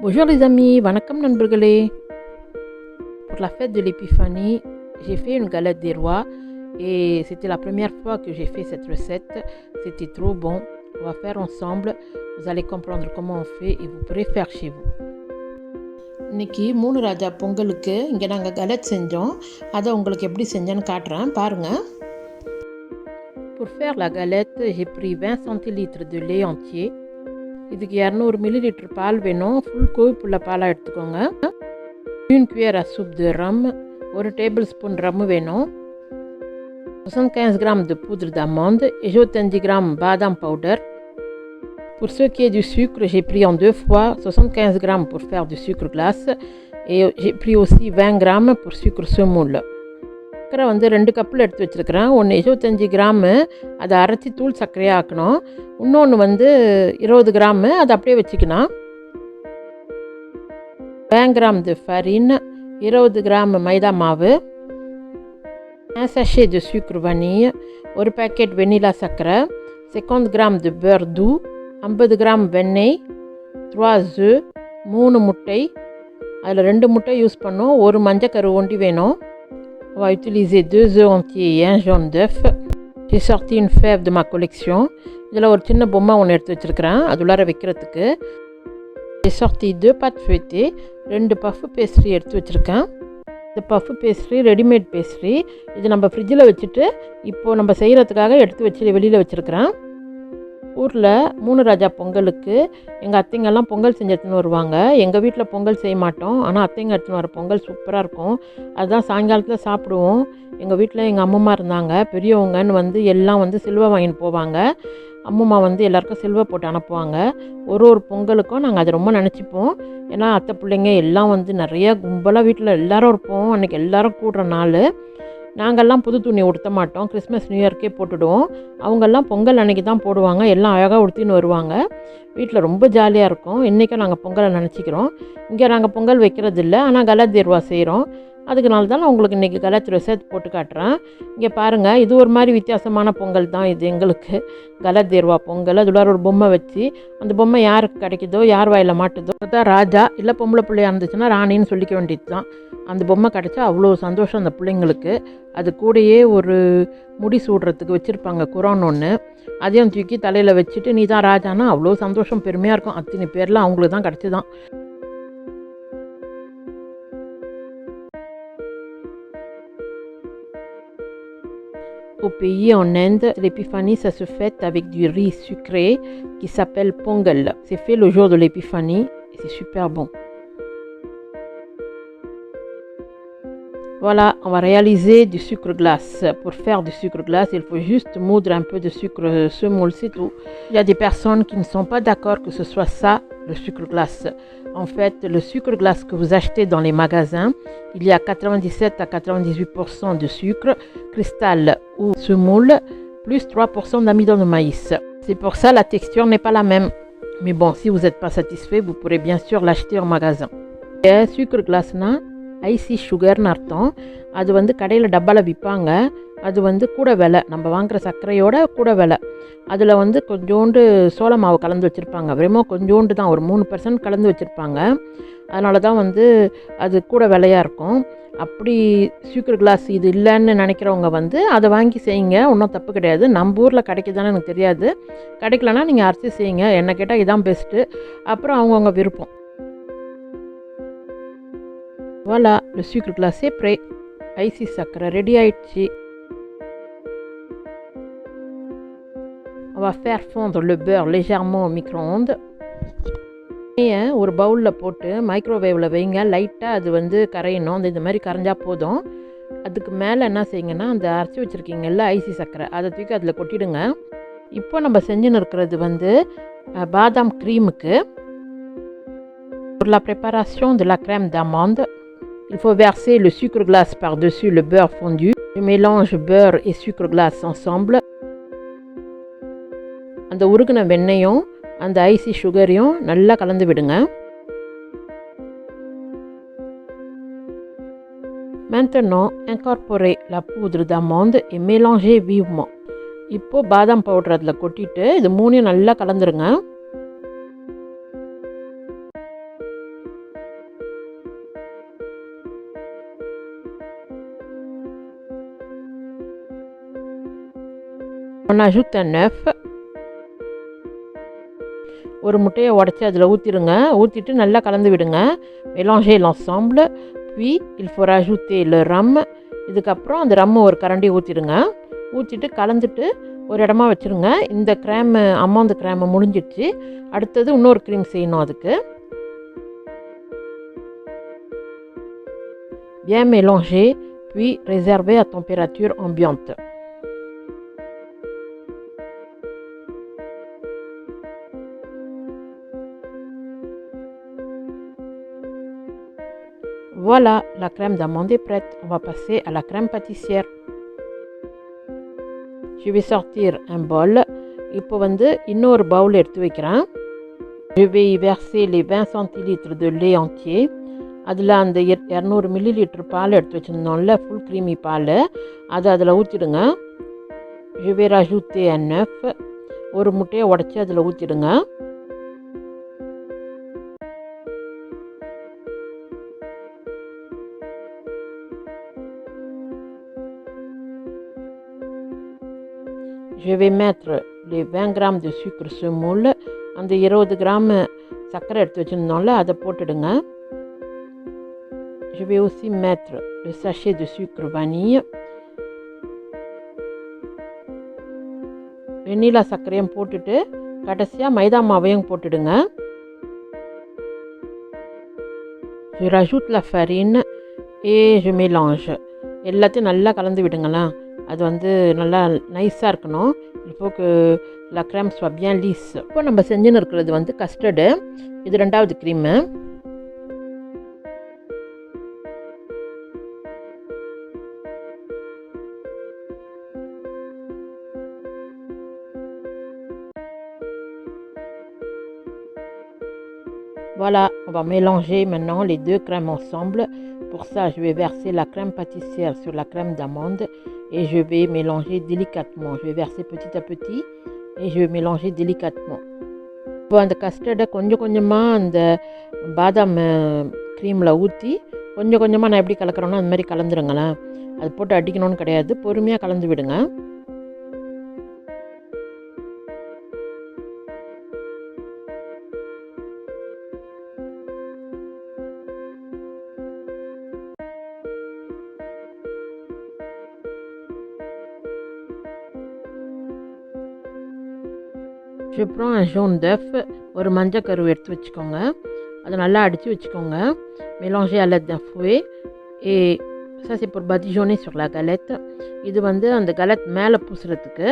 Bonjour les amis, வணக்கம் நண்பர்களே. Pour la fête de l'épiphanie, j'ai fait une galette des rois et c'était la première fois que j'ai fait cette recette. C'était trop bon. On va faire ensemble. Vous allez comprendre comment on fait et vous pourrez faire chez vous. இன்னைக்கு மூணு ராஜா பொங்கலுக்கு இங்கே நாங்கள் கலட் செஞ்சோம். அதை உங்களுக்கு எப்படி செஞ்சேன்னு காட்டுறேன் பாருங்கள். Pour faire la galette, j'ai pris 20 centilitres de lait entier. இதுக்கு 200 millilitres பால் வேணும். ஃபுல் கொழுப்புள்ள பாலாக எடுத்துக்கோங்க. 1 cuillère à soupe de rhum, 1 tablespoon ரம் வேணும். 75 g de poudre d'amande, 75 g badam powder. Pour ce qui est du sucre, j'ai pris en deux fois 75 g pour faire du sucre glace et j'ai pris aussi 20 g pour sucre semoule. சர்க்கரை வந்து 2 கப்பில் எடுத்து வச்சுருக்கிறேன். ஒன்று 75 gram அதை அரைச்சி தூள் சர்க்கரையாக ஆக்கணும். இன்னொன்று வந்து 20 கிராமு அதை அப்படியே வச்சுக்கணும். 20 g de farine, 20 g மைதா மாவு, 1 sachet de sucre vanille, ஒரு பேக்கெட் வெனிலா சர்க்கரை, 50 g de beurre doux, 50 g வெண்ணெய், 3 œufs, 3 முட்டை, அதில் 2 முட்டை யூஸ் பண்ணோம். ஒரு மஞ்சக்கரு ஒண்டி வேணும். On va utiliser 2 œufs entiers et un jaune d'œuf. J'ai sorti une fève de ma collection. இதில் ஒரு சின்ன பொம்மை ஒன்று எடுத்து வச்சுருக்கிறேன் அது உள்ளார வைக்கிறதுக்கு. J'ai sorti 2 pâtes feuilletées, 2 puff pastry எடுத்து வச்சுருக்கேன். இந்த பஃப் பேஸ்ட்ரி ரெடிமேட் பேஸ்ட்ரி. இது நம்ம ஃப்ரிட்ஜில் வச்சுட்டு இப்போது நம்ம செய்கிறதுக்காக எடுத்து வச்சு வெளியில் வச்சுருக்கிறேன். ஊரில் மூணு ராஜா பொங்கலுக்கு எங்கள் அத்தைங்கெல்லாம் பொங்கல் செஞ்சு எடுத்துன்னு வருவாங்க. எங்கள் வீட்டில் பொங்கல் செய்ய மாட்டோம், ஆனால் அத்தைங்க எடுத்துன்னு வர பொங்கல் சூப்பராக இருக்கும். அதுதான் சாயங்காலத்தில் சாப்பிடுவோம். எங்கள் வீட்டில் எங்கள் அம்மம்மா இருந்தாங்க, பெரியவங்கன்னு வந்து எல்லாம் வந்து சில்வை வாங்கின்னு போவாங்க. அம்மம்மா வந்து எல்லாருக்கும் சில்வை போட்டு அனுப்புவாங்க. ஒரு பொங்கலுக்கும் நாங்கள் அதை ரொம்ப நினச்சிப்போம். ஏன்னா அத்தை பிள்ளைங்க எல்லாம் வந்து நிறையா கும்பலாக வீட்டில் எல்லோரும் இருப்போம். அன்றைக்கி எல்லோரும் கூடுற நாள். நாங்கள்லாம் புது துணி உடுத்த மாட்டோம், கிறிஸ்மஸ் நியூ இயர்க்கே போட்டுடுவோம். அவங்கெல்லாம் பொங்கல் அன்றைக்கி தான் போடுவாங்க. எல்லாம் அழகாக உடுத்தின்னு வருவாங்க. வீட்டில் ரொம்ப ஜாலியாக இருக்கும். இன்றைக்கும் நாங்கள் பொங்கலை நினச்சிக்கிறோம். இங்கே நாங்கள் பொங்கல் வைக்கிறது இல்லை, ஆனால் கலத் தேர்வா செய்கிறோம். அதுக்குனால தான் நான் உங்களுக்கு இன்றைக்கி கலத் ரெசிபி போட்டு காட்டுறேன். இங்கே பாருங்கள், இது ஒரு மாதிரி வித்தியாசமான பொங்கல் தான் இது எங்களுக்கு. கலத் தேர்வா பொங்கல். அது ஒரு பொம்மை வச்சு அந்த பொம்மை யாருக்கு கிடைக்குதோ யார் வாயில் மாட்டுதோ அதுதான் ராஜா, இல்லை பொம்பளை பிள்ளையாக இருந்துச்சுன்னா ராணின்னு சொல்லிக்க வேண்டியது தான். அந்த பொம்மை கிடச்சா அவ்வளோ சந்தோஷம் அந்த பிள்ளைங்களுக்கு. அது கூடயே ஒரு முடி சூடுறதுக்கு வச்சுருப்பாங்க குரான் ஒன்று, அதையும் தூக்கி தலையில் வச்சுட்டு நீ தான் ராஜானா அவ்வளோ சந்தோஷம் பெருமையாக இருக்கும். அத்தனை பேர்லாம் அவங்களுக்கு தான் கிடச்சி தான். Au pays en Inde, l'épiphanie ça se fête avec du riz sucré qui s'appelle pongal. C'est fait le jour de l'épiphanie et c'est super bon. Voilà, on va réaliser du sucre glace. Pour faire du sucre glace, il faut juste moudre un peu de sucre semoule, c'est tout. Il y a des personnes qui ne sont pas d'accord que ce soit ça, le sucre glace. En fait, le sucre glace que vous achetez dans les magasins, il y a 97 à 98% de sucre, cristal ou semoule, plus 3% d'amidon de maïs. C'est pour ça la texture n'est pas la même. Mais bon, si vous n'êtes pas satisfait, vous pourrez bien sûr l'acheter en magasin. Et sucre glace, icy சுகர்னு அர்த்தம். அது வந்து கடையில் டப்பாவில் விற்பாங்க. அது வந்து கூட விலை, நம்ம வாங்குகிற சர்க்கரையோட கூட விலை. அதில் வந்து கொஞ்சோண்டு சோள மாவு கலந்து வச்சுருப்பாங்க. வெறுமோ கொஞ்சோண்டு தான், ஒரு 3% கலந்து வச்சுருப்பாங்க. அதனால தான் வந்து அது கூட விலையாக இருக்கும். அப்படி சுகர் கிளாஸ் இது இல்லைன்னு நினைக்கிறவங்க வந்து அதை வாங்கி செய்யுங்க, ஒன்றும் தப்பு கிடையாது. நம்ம ஊரில் கிடைக்குதானு எனக்கு தெரியாது, கிடைக்கலன்னா நீங்கள் அரைச்சி செய்யுங்க. என்ன கேட்டால் இதான் பெஸ்ட்டு. அப்புறம் அவங்கவுங்க விருப்பம். Voilà, le sucre glacé est prêt. ஐசி சர்க்கரை ரெடி ஆயிடுச்சு. On va faire fondre le beurre légèrement au micro-ondes. ஒரு பவுலில் போட்டு மைக்ரோவேவில் வைங்க. லைட்டாக அது வந்து கரையணும். இந்த மாதிரி கரைஞ்சா போதும். அதுக்கு மேலே என்ன செய்யுங்கன்னா, அந்த அரைச்சி வச்சுருக்கீங்கல்ல ஐசி சர்க்கரை, அதை தூக்கி அதில் கொட்டிடுங்க. இப்போ நம்ம செஞ்சுன்னு இருக்கிறது வந்து பாதாம் க்ரீமுக்கு. Pour la préparation de la crème d'amande, il faut verser le sucre glace par-dessus le beurre fondu. Je mélange beurre et sucre glace ensemble. அந்த உருகுன வெண்ணையும் அந்த ஐசி சுகரையும் நல்லா கலந்து விடுங்க. Maintenant, incorporez la poudre d'amande et mélangez vivement. இப்போ பாதாம் powder அதில் கொட்டிட்டு இது மூணையும் நல்லா கலந்துருங்க. On ajoute un œuf. ஒரு முட்டையை உடச்சி அதில் ஊற்றிடுங்க. ஊற்றிட்டு நல்லா கலந்து விடுங்க. Mélangez l'ensemble. Puis il faut rajouter le rhum. இதுக்கப்புறம் அந்த ரம்மு ஒரு கரண்டி ஊற்றிடுங்க. ஊற்றிட்டு கலந்துட்டு ஒரு இடமா வச்சுருங்க. இந்த க்ரேமு அமௌண்ட் க்ரேமு முடிஞ்சிடுச்சு. அடுத்தது இன்னொரு க்ரீம் செய்யணும் அதுக்கு. Bien mélanger, puis réserver à température ambiante. Voilà, la crème d'amande est prête. On va passer à la crème pâtissière. Je vais sortir un bol. இப்போ வந்து இன்னொரு பவுல் எடுத்து வைக்கிறேன். Je vais y verser les 20 centilitres de lait entier. அதில் அந்த 200 millilitres பால் எடுத்து வச்சுருந்தோம்ல, full creamy பால், அதை அதில் ஊற்றிடுங்க. Je vais rajouter un œuf. ஒரு முட்டையை உடச்சி அதில் ஊற்றிடுங்க. Je vais mettre les 20 grammes de sucre semoule. அந்த 20 கிராம் சர்க்கரை எடுத்து வச்சுருந்தோம்ல, அதை போட்டுடுங்க. Je vais aussi mettre le sachet de sucre vanille. வெண்ணிலா சர்க்கரையும் போட்டுட்டு கடைசியாக மைதா மாவையும் போட்டுடுங்க. Je rajoute la farine et je mélange. எல்லாத்தையும் நல்லா கலந்து விடுங்களேன். அது வந்து நல்லா நைஸாக இருக்கணும். il faut que la crème soit bien lisse. இப்போ நம்ம செஞ்சுன்னு இருக்கிறது வந்து கஸ்டர்டு. இது ரெண்டாவது cream. Voilà, on va mélanger maintenant les deux crèmes ensemble. Pour ça, je vais verser la crème pâtissière sur la crème d'amande et je vais mélanger délicatement. Je vais verser petit à petit et je vais mélanger délicatement. இப்போ அந்த கஸ்டர்டை கொஞ்சம் கொஞ்சமாக அந்த பாதாம் க்ரீமில் ஊற்றி கொஞ்சம் கொஞ்சமாக நான் எப்படி கலக்கிறோன்னா அந்த மாதிரி கலந்துருங்களேன். அது போட்டு அடிக்கணும்னு கிடையாது, பொறுமையாக கலந்து விடுங்க. Je prends un jaune d'œuf. ஒரு மஞ்சள் கரு எடுத்து வச்சுக்கோங்க. அதை நல்லா அடித்து வச்சுக்கோங்க. Mélanger à l'aide d'un fouet. Et ça c'est pour badigeonner sur la galette. இது வந்து அந்த galette மேலே பூசுறதுக்கு.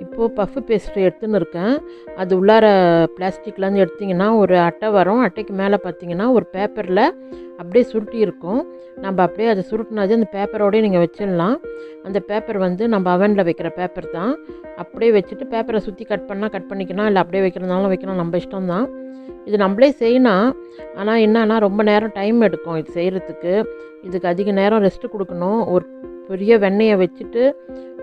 இப்போது பஃப் பேஸ்ட்ரி எடுத்துன்னு இருக்கேன். அது உள்ளார பிளாஸ்டிக்லேருந்து எடுத்திங்கன்னா ஒரு அட்டை வரும். அட்டைக்கு மேலே பார்த்தீங்கன்னா ஒரு பேப்பரில் அப்படியே சுருட்டி இருக்கும். நம்ம அப்படியே அதை சுருட்டினது அந்த பேப்பரோடய நீங்கள் வச்சிடலாம். அந்த பேப்பர் வந்து நம்ம அவனில் வைக்கிற பேப்பர் தான். அப்படியே வச்சுட்டு பேப்பரை சுற்றி கட் பண்ணால் கட் பண்ணிக்கலாம், இல்லை அப்படியே வைக்கிறதுனாலும் வைக்கலாம், நம்ம இஷ்டம் தான். இது நம்மளே செய்யலாம். ஆனால் என்னன்னா ரொம்ப நேரம் டைம் எடுக்கும் இது செய்கிறதுக்கு. இதுக்கு அதிக நேரம் ரெஸ்ட்டு கொடுக்கணும். ஒரு பெரிய வெண்ணெயை வச்சுட்டு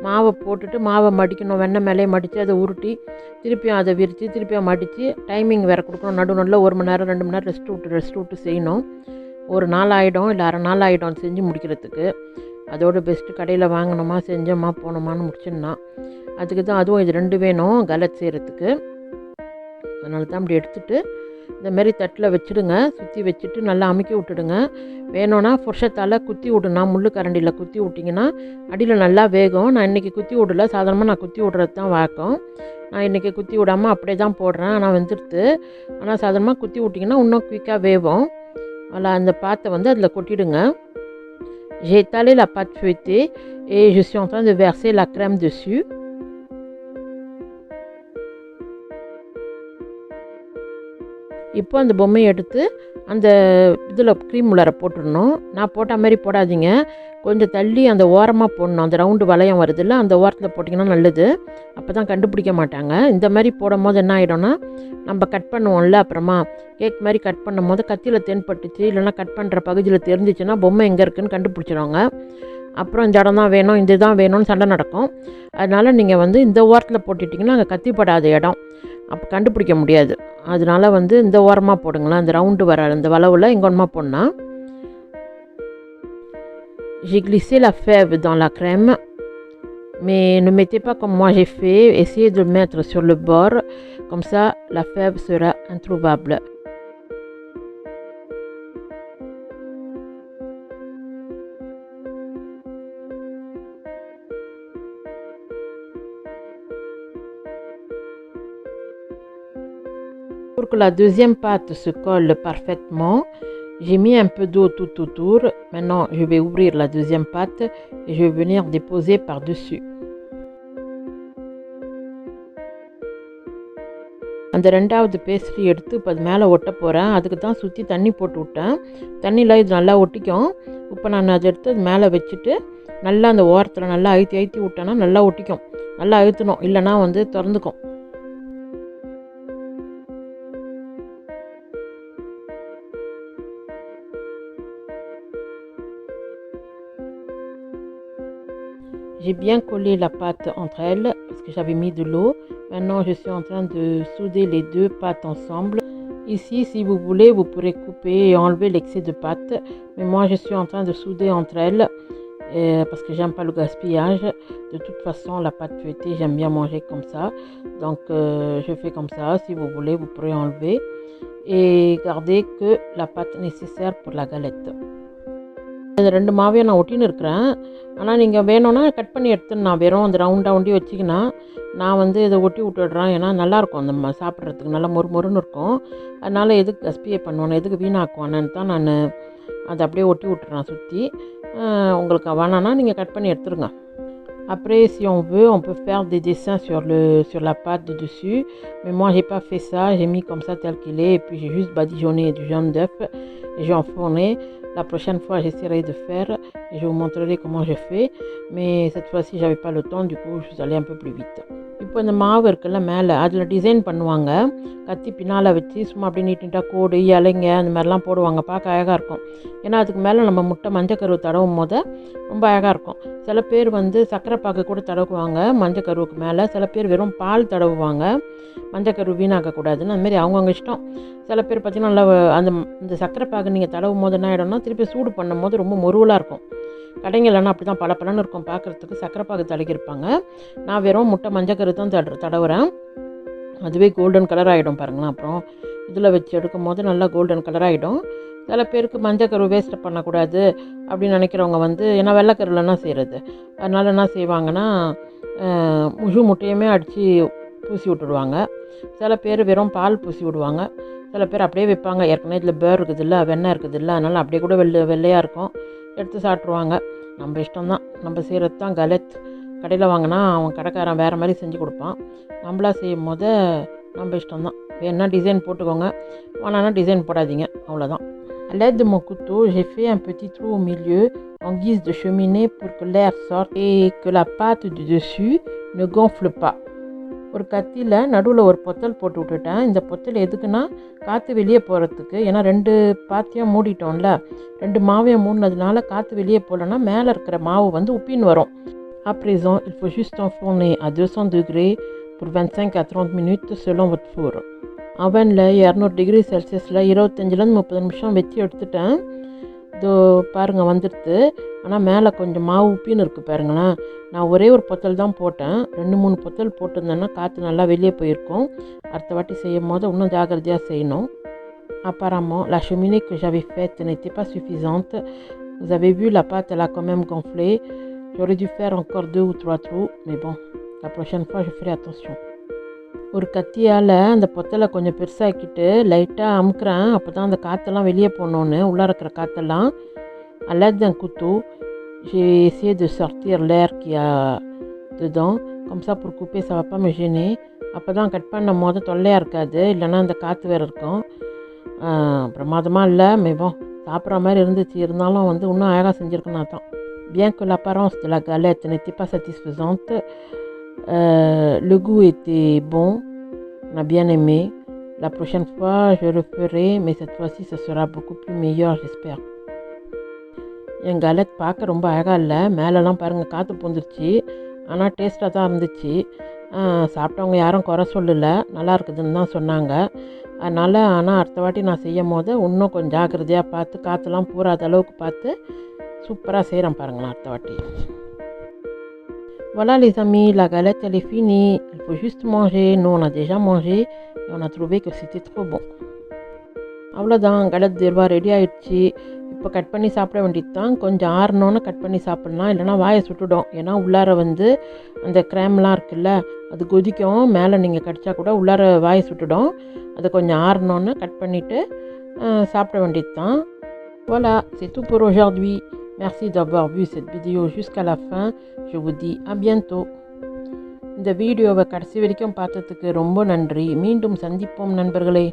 மாவை போட்டுட்டு மாவை மடிக்கணும். வெண்ணெய் மேலே மடித்து அதை உருட்டி திருப்பியும் அதை விரித்து திருப்பியும் மடித்து டைமிங் வேறு கொடுக்கணும். நடுவில் 1 மணி நேரம் 2 மணி நேரம் ரெஸ்ட் விட்டு செய்யணும். ஒரு நாள் ஆகிடும், இல்லை அரை நாள் ஆகிடும் செஞ்சு முடிக்கிறதுக்கு. அதோட பெஸ்ட்டு கடையில் வாங்கினோமா செஞ்சோமா போனோமான்னு முடிச்சிடலாம். அதுக்கு தான் அதுவும் இது 2 வேணும் கலட் செய்கிறதுக்கு. அதனால தான் அப்படி எடுத்துகிட்டு இந்தமாரி தட்டில் வச்சுடுங்க. சுற்றி வச்சுட்டு நல்லா அமுக்கி விட்டுடுங்க. வேணும்னா ஃபுர்ஷத்தால் குத்தி விடுனா, முள் கரண்டியில் குத்தி விட்டிங்கன்னா அடியில் நல்லா வேகும். நான் இன்றைக்கி குத்தி விடல, சாதாரணமாக நான் குத்தி விட்றது தான் வழக்கம். நான் இன்றைக்கி குத்தி விடாமல் அப்படியே தான் போடுறேன். ஆனால் வெந்துடுது. ஆனால் சாதாரணமாக குத்தி விட்டிங்கன்னா இன்னும் குயிக்காக வேகும். அதில் அந்த பாத்தை வந்து அதில் கொட்டிடுங்க. J'ai étalé la pâte feuilletée et je suis en train de verser la crème dessus. இப்போ அந்த பொம்மையை எடுத்து அந்த இதில் க்ரீம் உள்ளார போட்டுடணும். நான் போட்ட மாதிரி போடாதீங்க, கொஞ்சம் தள்ளி அந்த ஓரமாக போடணும். அந்த ரவுண்டு வளையம் வருதுல்ல, அந்த ஓரத்தில் போட்டிங்கன்னா நல்லது. அப்போ தான் கண்டுபிடிக்க மாட்டாங்க. இந்த மாதிரி போடும் போது என்ன ஆகிடும்னா, நம்ம கட் பண்ணுவோம்ல அப்புறமா கேக் மாதிரி கட் பண்ணும் போது கத்தியில் தென்பட்டுச்சு, இல்லைனா கட் பண்ணுற பகுதியில் தெரிஞ்சிச்சுன்னா பொம்மை எங்கே இருக்குதுன்னு கண்டுபிடிச்சிடுவாங்க. அப்புறம் இந்த இடம் தான் வேணும், இந்த தான் வேணும்னு சண்டை நடக்கும். அதனால் நீங்கள் வந்து இந்த ஓரத்தில் போட்டுட்டிங்கன்னா அங்கே கத்திப்படாத இடம், அப்போ கண்டுபிடிக்க முடியாது. அதனால் வந்து இந்த ஓரமாக போடுங்களேன். அந்த ரவுண்டு வர அந்த வளவில் இங்கே ஒன்றா போடணும். J'ai glissé la fève dans la crème, mais ne mettez pas comme moi j'ai fait, essayez de le mettre sur le bord, comme ça la fève sera introuvable. Pour que la deuxième pâte se colle parfaitement, j'ai mis un peu d'eau tout autour. Maintenant, je vais ouvrir la deuxième pâte et je vais venir déposer par-dessus. அந்த ரெண்டாவது pastry எடுத்து இப்போ அது மேலே ஒட்ட போகிறேன். அதுக்கு தான் சுற்றி தண்ணி போட்டு விட்டேன். தண்ணியில் இது நல்லா ஒட்டிக்கும். இப்போ நான் அதை எடுத்து அது மேலே வச்சுட்டு நல்லா அந்த ஓரத்தில் நல்லா அழுத்தி விட்டேன்னா நல்லா ஒட்டிக்கும். நல்லா அழுத்தணும், இல்லைனா வந்து திறந்துக்கும். J'ai bien collé la pâte entre elles parce que j'avais mis de l'eau. Maintenant, je suis en train de souder les deux pâtes ensemble. Ici, si vous voulez, vous pourrez couper et enlever l'excès de pâte. Mais moi, je suis en train de souder entre elles parce que j'aime pas le gaspillage. De toute façon, la pâte feuilletée, j'aime bien manger comme ça. Donc, je fais comme ça. Si vous voulez, vous pourrez enlever et garder que la pâte nécessaire pour la galette. இந்த ரெண்டு மாவையும் நான் ஒட்டின்னு இருக்கிறேன். ஆனால் நீங்கள் வேணும்னா cut பண்ணி எடுத்துன்னு நான் வெறும் அந்த ரவுண்டாக வச்சிக்கினா நான் வந்து இதை ஒட்டி விட்டுடுறேன். ஏன்னா நல்லாயிருக்கும் அந்த சாப்பிட்றதுக்கு நல்லா மொறுன்னு இருக்கும். அதனால் எதுக்கு கஸ்பியை பண்ணுவேன், எதுக்கு வீணாக்குவானு தான் நான் அதை அப்படியே ஒட்டி விட்டுறேன் சுற்றி. உங்களுக்கு வேணான்னா நீங்கள் கட் பண்ணி எடுத்துருங்க. Après, si on veut, on peut faire des dessins sur la pâte de dessus. Mais moi, j'ai pas fait ça. J'ai mis comme ça tel qu'il est. Et puis, j'ai juste badigeonné du jaune d'œuf. Et j'ai enfourné. La prochaine fois, j'essaierai de faire. Et je vous montrerai comment je fais. Mais cette fois-ci, j'avais pas le temps. Du coup, je suis allée un peu plus vite. இப்போ இந்த மாவு இருக்குல்ல மேலே அதில் design பண்ணுவாங்க. கத்தி பின்னால் வச்சு சும்மா அப்படியே நீட்டாக கோடு இலைங்க அந்த மாதிரிலாம் போடுவாங்க. பார்க்க அழகாக இருக்கும். ஏன்னா அதுக்கு மேலே நம்ம முட்டை மஞ்சக்கருவு தடவும் போது ரொம்ப அழகாக இருக்கும். சில பேர் வந்து சர்க்கரை பாக்கு கூட தடவுவாங்க மஞ்சக்கருவுக்கு மேலே. சில பேர் வெறும் பால் தடவுவாங்க மஞ்சக்கரு வீணாக்கக்கூடாதுன்னு. அதுமாரி அவங்கவுங்க இஷ்டம். சில பேர் பார்த்திங்கன்னா நல்லா அந்த சர்க்கரை பாக்கு நீங்கள் தடவும் போது என்ன ஆகிடும்னா திருப்பி சூடு பண்ணும் போது ரொம்ப முருவலாக இருக்கும். கடைங்கள்லாம் அப்படி தான் பளபளன்னு இருக்கும் பார்க்குறதுக்கு. சர்க்கரை பாகு தடக்கிருப்பாங்க. நான் வெறும் முட்டை மஞ்சக்கரு தான் தடவுறேன். அதுவே கோல்டன் கலர் ஆகிடும் பாருங்களேன். அப்புறம் இதில் வச்சு எடுக்கும் போது நல்லா கோல்டன் கலர் ஆகிடும். சில பேருக்கு மஞ்சக்கரு வேஸ்ட் பண்ணக்கூடாது அப்படின்னு நினைக்கிறவங்க வந்து ஏன்னா வெள்ளைக்கருவில் என்ன செய்கிறது, அதனால் என்ன செய்வாங்கன்னா முழு முட்டையுமே அடித்து பூசி விட்டுடுவாங்க. சில பேர் வெறும் பால் பூசி விடுவாங்க. சில பேர் அப்படியே வைப்பாங்க. ஏற்கனவே இதில் பேர் இருக்குதுல்ல, வெண்ணெய் இருக்குதுல்ல, அதனால் அப்படியே கூட வெள்ளையாக இருக்கும், எடுத்து சாப்பிட்ருவாங்க. நம்ம இஷ்டம்தான். நம்ம செய்கிறது தான் கலெத். கடையில் வாங்கினா அவன் கடைக்காரன் வேறு மாதிரி செஞ்சு கொடுப்பான். நம்மளா செய்யும் போது நம்ம இஷ்டம்தான். வேணா டிசைன் போட்டுக்கோங்க, வேணான்னா டிசைன் போடாதீங்க, அவ்வளோதான். À l'aide de mon couteau, j'ai fait un petit trou au milieu en guise de cheminée pour que l'air sorte et que la pâte du dessus ne gonfle pas. ஒரு கத்தியில் நடுவில் ஒரு பொத்தல் போட்டு விட்டுட்டேன். இந்த பொத்தல் எதுக்குன்னா காற்று வெளியே போகிறதுக்கு. ஏன்னா ரெண்டு பாத்தியம் மூடிட்டோம்ல, ரெண்டு மாவையும் மூடினதுனால காற்று வெளியே போகலன்னா மேலே இருக்கிற மாவு வந்து உப்பின்னு வரும். À présent, il faut juste enfourner à 200 degrés pour 25 à 30 minutes selon votre four. அவனில் 200 டிகிரி செல்சியஸில் 25லேருந்து 30 நிமிஷம் வச்சு எடுத்துட்டேன். இதோ பாருங்கள் வந்துடுது. ஆனால் மேலே கொஞ்சம் மாவு உப்பின்னு இருக்குது பாருங்களேன். நான் ஒரே ஒரு பொத்தல் தான் போட்டேன். 2-3 பொத்தல் போட்டிருந்தேன்னா காற்று நல்லா வெளியே போயிருக்கும். அடுத்த வாட்டி செய்யும் போது இன்னும் ஜாக்கிரதையாக செய்யணும். Apparemment, la cheminée que j'avais faite n'était pas suffisante. Vous avez vu, la pâte elle a quand même gonflé. J'aurais dû faire encore 2 ou 3 trous. Mais bon, la prochaine fois, je ferai attention. ஒரு கத்தியால் அந்த பொத்தலை கொஞ்சம் பெருசாக்கிட்டு லைட்டாக அமுக்குறேன். அப்போ தான் அந்த காற்றெல்லாம் வெளியே போகணுன்னு, உள்ளே இருக்கிற காற்றெல்லாம். À l'aide d'un couteau, j'ai essayé de sortir l'air qu'il y a dedans. Comme ça, pour couper, ça va pas me gêner. அப்போ தான் கட் பண்ணும் போது தொல்லையாக இருக்காது, இல்லைன்னா அந்த காற்று வேறு இருக்கும். பிரமாதமாக இல்லை, மேபம் சாப்பிட்ற மாதிரி இருந்துச்சு. இருந்தாலும் வந்து இன்னும் அழகாக செஞ்சுருக்குன்னா தான். Bien que l'apparence de la galette n'était pas satisfaisante, le goût était bon, on a bien aimé. La prochaine fois, je le ferai, mais cette fois-ci, ça sera beaucoup plus meilleur, j'espère. என் கலெட் பார்க்க ரொம்ப அழகாக இல்லை. மேலெலாம் பாருங்கள் காற்று பூந்துருச்சு. ஆனால் டேஸ்ட்டாக தான் இருந்துச்சு. சாப்பிட்டவங்க யாரும் குறை சொல்லலை, நல்லா இருக்குதுன்னு தான் சொன்னாங்க. அதனால் ஆனால் அடுத்த வாட்டி நான் செய்யும் போது இன்னும் கொஞ்சம் ஜாக்கிரதையாக பார்த்து காற்றுலாம் பூராத அளவுக்கு பார்த்து சூப்பராக செய்கிறேன் பாருங்களேன் அடுத்த வாட்டி. Voilà les amis, la galette elle est finie. Il faut juste manger. Nous on a déjà mangé et on a trouvé que c'était trop bon. அவ்வளோதான், galette தேர்வா ரெடி ஆயிடுச்சு. இப்போ கட் பண்ணி சாப்பிட வேண்டியது தான். கொஞ்சம் ஆறணுன்னு கட் பண்ணி சாப்பிட்லாம், இல்லைனா வாயை சுட்டுடும். ஏன்னா உள்ளார வந்து அந்த கிராம்லாம் இருக்குல்ல, அது கொதிக்கும். மேலே நீங்கள் கடிச்சா கூட உள்ளார வாயை சுட்டுடும். அது கொஞ்சம் ஆறணுன்னு கட் பண்ணிவிட்டு சாப்பிட வேண்டியது தான். Voilà, c'est tout pour aujourd'hui. Merci d'avoir vu cette vidéo jusqu'à la fin. Je vous dis à bientôt. இந்த வீடியோவை கடைசி வரைக்கும் பார்த்ததுக்கு ரொம்ப நன்றி. மீண்டும் சந்திப்போம் நண்பர்களே.